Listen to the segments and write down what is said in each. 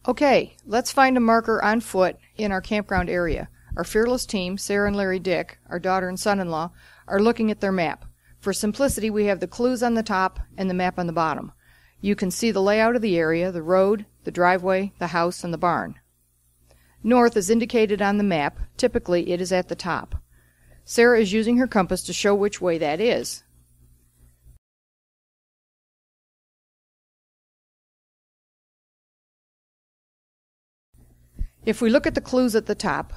Okay, let's find a marker on foot in our campground area. Our fearless team, Sarah and Larry Dick, our daughter and son-in-law, are looking at their map. For simplicity, we have the clues on the top and the map on the bottom. You can see the layout of the area, the road, the driveway, the house, and the barn. North is indicated on the map. Typically, it is at the top. Sarah is using her compass to show which way that is. If we look at the clues at the top,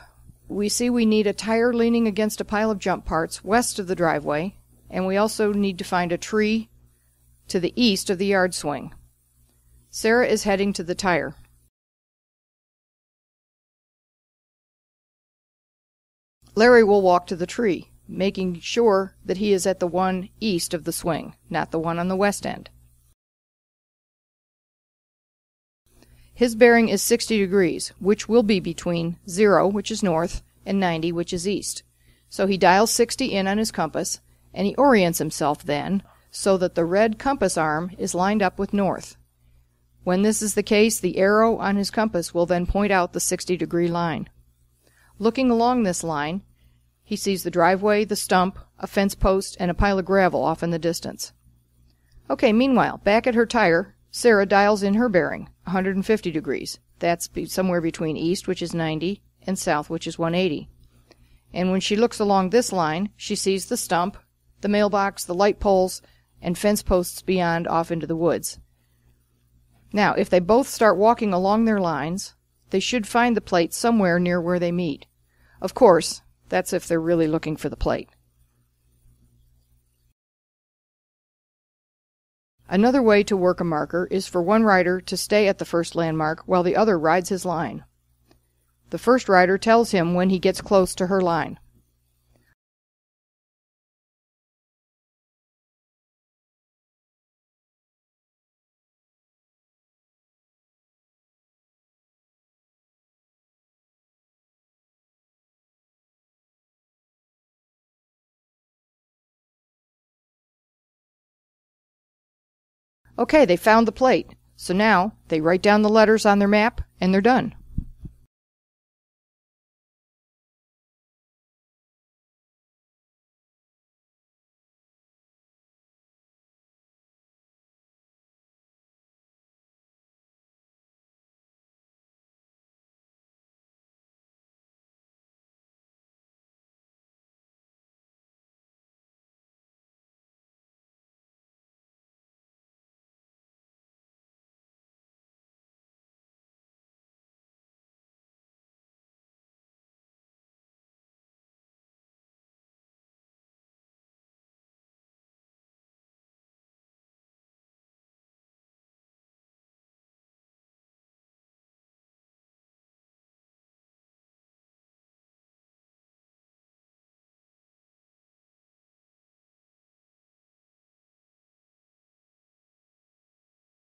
we see we need a tire leaning against a pile of jump parts west of the driveway, and we also need to find a tree to the east of the yard swing. Sarah is heading to the tire. Larry will walk to the tree, making sure that he is at the one east of the swing, not the one on the west end. His bearing is 60 degrees, which will be between 0, which is north, and 90, which is east. So he dials 60 in on his compass, and he orients himself then so that the red compass arm is lined up with north. When this is the case, the arrow on his compass will then point out the 60-degree line. Looking along this line, he sees the driveway, the stump, a fence post, and a pile of gravel off in the distance. Okay, meanwhile, back at her tire, Sarah dials in her bearing, 150 degrees. That's somewhere between east, which is 90, and south, which is 180. And when she looks along this line, she sees the stump, the mailbox, the light poles, and fence posts beyond off into the woods. Now, if they both start walking along their lines, they should find the plate somewhere near where they meet. Of course, that's if they're really looking for the plate. Another way to work a marker is for one rider to stay at the first landmark while the other rides his line. The first rider tells him when he gets close to her line. Okay, they found the plate. So now they write down the letters on their map and they're done.